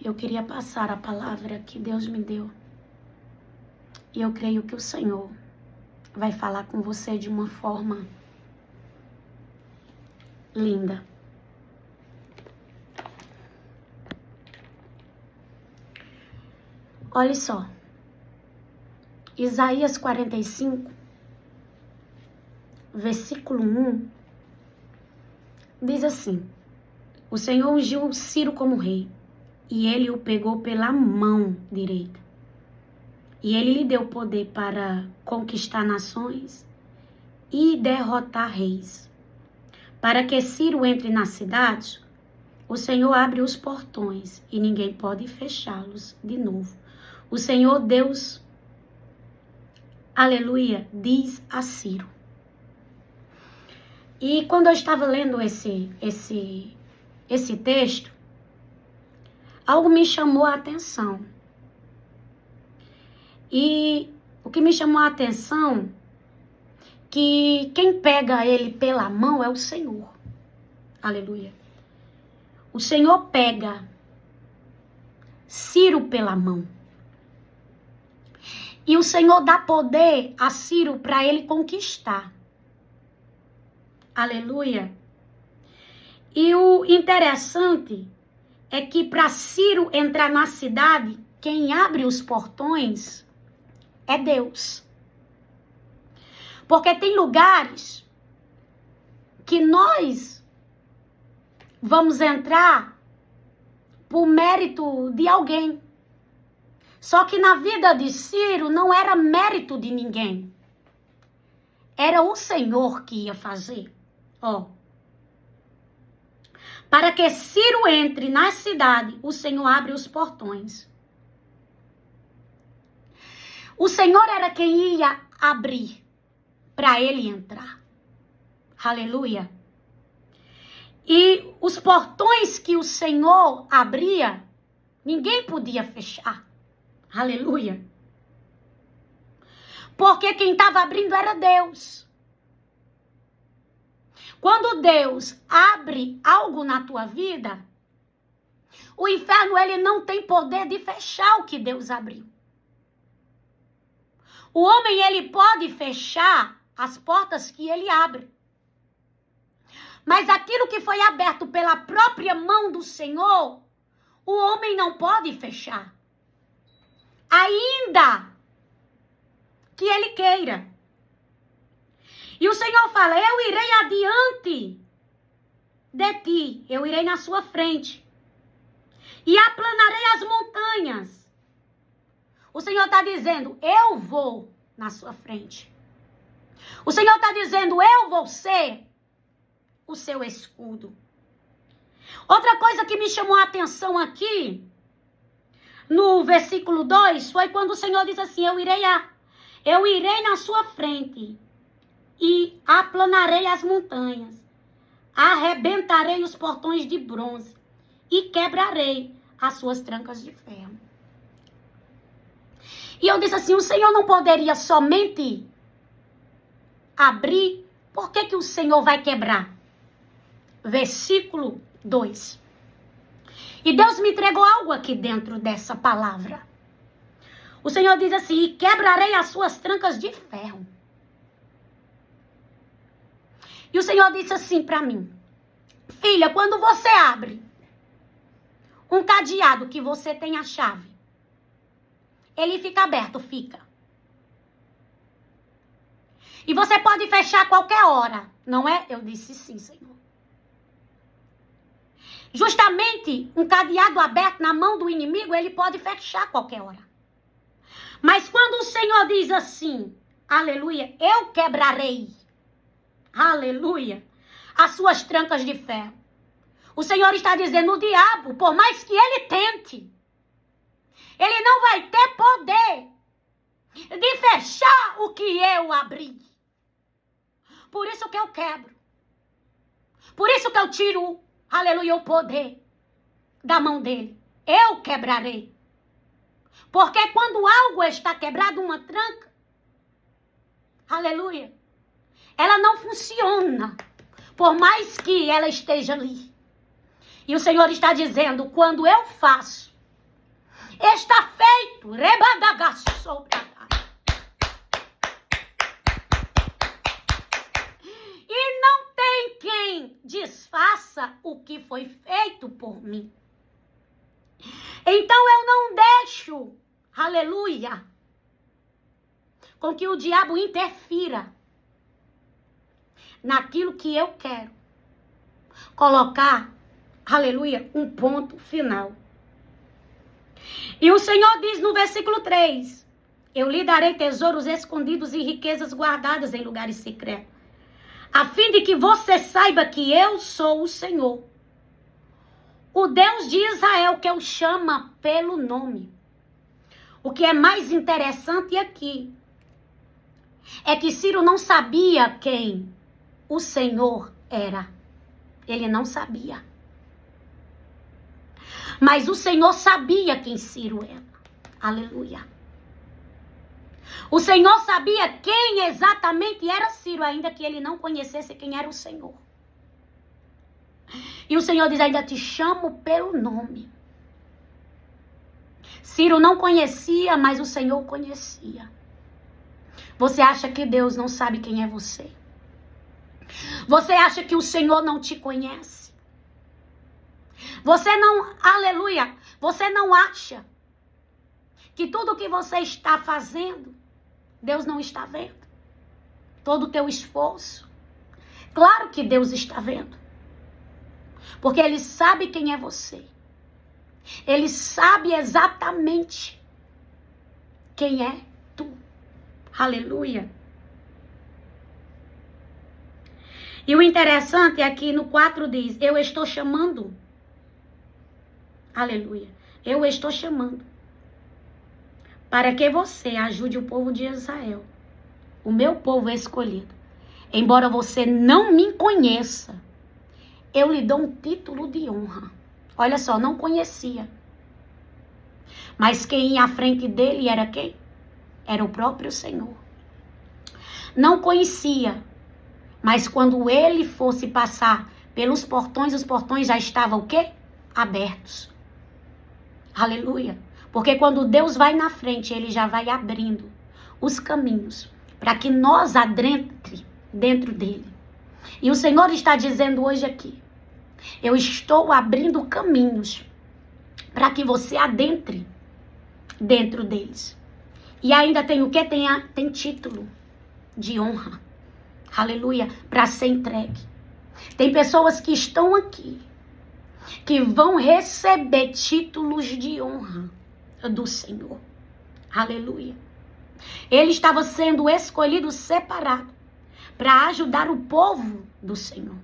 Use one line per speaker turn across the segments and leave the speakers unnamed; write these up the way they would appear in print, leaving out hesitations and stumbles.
eu queria passar a palavra que Deus me deu. E eu creio que o Senhor vai falar com você de uma forma linda. Olha só. Isaías 45, versículo 1, diz assim: o Senhor ungiu Ciro como rei, e ele o pegou pela mão direita. E ele lhe deu poder para conquistar nações e derrotar reis. Para que Ciro entre na cidade, o Senhor abre os portões e ninguém pode fechá-los de novo. O Senhor Deus, aleluia, diz a Ciro. E quando eu estava lendo esse texto, algo me chamou a atenção. E o que me chamou a atenção, que quem pega ele pela mão é o Senhor. Aleluia. O Senhor pega Ciro pela mão. E o Senhor dá poder a Ciro para ele conquistar. Aleluia. E o interessante é que para Ciro entrar na cidade, quem abre os portões é Deus. Porque tem lugares que nós vamos entrar por mérito de alguém. Só que na vida de Ciro não era mérito de ninguém. Era o Senhor que ia fazer. Ó. Para que Ciro entre na cidade, o Senhor abre os portões. O Senhor era quem ia abrir para ele entrar. Aleluia. E os portões que o Senhor abria, ninguém podia fechar. Aleluia. Porque quem estava abrindo era Deus. Quando Deus abre algo na tua vida, o inferno ele não tem poder de fechar o que Deus abriu. O homem ele pode fechar as portas que ele abre. Mas aquilo que foi aberto pela própria mão do Senhor, o homem não pode fechar. Ainda que ele queira. E o Senhor fala: eu irei adiante de ti, eu irei na sua frente e aplanarei as montanhas. O Senhor está dizendo: eu vou na sua frente. O Senhor está dizendo: eu vou ser o seu escudo. Outra coisa que me chamou a atenção aqui, no versículo 2, foi quando o Senhor diz assim: eu irei na sua frente e aplanarei as montanhas, arrebentarei os portões de bronze e quebrarei as suas trancas de ferro. E eu disse assim: o Senhor não poderia somente abrir, por que que o Senhor vai quebrar? Versículo 2. E Deus me entregou algo aqui dentro dessa palavra. O Senhor diz assim: e quebrarei as suas trancas de ferro. E o Senhor disse assim para mim: filha, quando você abre um cadeado que você tem a chave, ele fica aberto, fica. E você pode fechar a qualquer hora, não é? Eu disse sim, Senhor. Justamente um cadeado aberto na mão do inimigo, ele pode fechar a qualquer hora. Mas quando o Senhor diz assim, aleluia, eu quebrarei, aleluia, as suas trancas de ferro. O Senhor está dizendo: o diabo, por mais que ele tente, ele não vai ter poder de fechar o que eu abri. Por isso que eu quebro. Por isso que eu tiro, aleluia, o poder da mão dele. Eu quebrarei. Porque quando algo está quebrado, uma tranca, aleluia, ela não funciona, por mais que ela esteja ali. E o Senhor está dizendo: quando eu faço Está feito. Rebadagaçobra. E não tem quem desfaça o que foi feito por mim. Então eu não deixo, aleluia, com que o diabo interfira naquilo que eu quero colocar, aleluia, um ponto final. E o Senhor diz no versículo 3, eu lhe darei tesouros escondidos e riquezas guardadas em lugares secretos, a fim de que você saiba que eu sou o Senhor, o Deus de Israel, que eu chamo pelo nome. O que é mais interessante aqui é que Ciro não sabia quem o Senhor era. Ele não sabia. Mas o Senhor sabia quem Ciro era. Aleluia. O Senhor sabia quem exatamente era Ciro, ainda que ele não conhecesse quem era o Senhor. E o Senhor diz, ainda te chamo pelo nome. Ciro não conhecia, mas o Senhor conhecia. Você acha que Deus não sabe quem é você? Você acha que o Senhor não te conhece? Você não, aleluia, você não acha que tudo que você está fazendo, Deus não está vendo? Todo o teu esforço. Claro que Deus está vendo. Porque Ele sabe quem é você. Ele sabe exatamente quem é tu. Aleluia. E o interessante é que no 4 diz, eu estou chamando. Aleluia. Eu estou chamando. Para que você ajude o povo de Israel. O meu povo escolhido. Embora você não me conheça, eu lhe dou um título de honra. Olha só, não conhecia. Mas quem ia à frente dele era quem? Era o próprio Senhor. Não conhecia. Mas quando ele fosse passar pelos portões, os portões já estavam o quê? Abertos. Aleluia. Porque quando Deus vai na frente, Ele já vai abrindo os caminhos para que nós adentre dentro dele. E o Senhor está dizendo hoje aqui, eu estou abrindo caminhos para que você adentre dentro deles. E ainda tem o quê? Tem título de honra. Aleluia, para ser entregue. Tem pessoas que estão aqui, que vão receber títulos de honra do Senhor. Aleluia. Ele estava sendo escolhido, separado, para ajudar o povo do Senhor.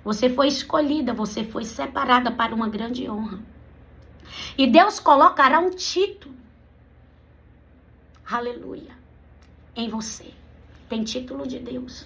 Você foi escolhida, você foi separada para uma grande honra. E Deus colocará um título, aleluia, em você. Tem título de Deus.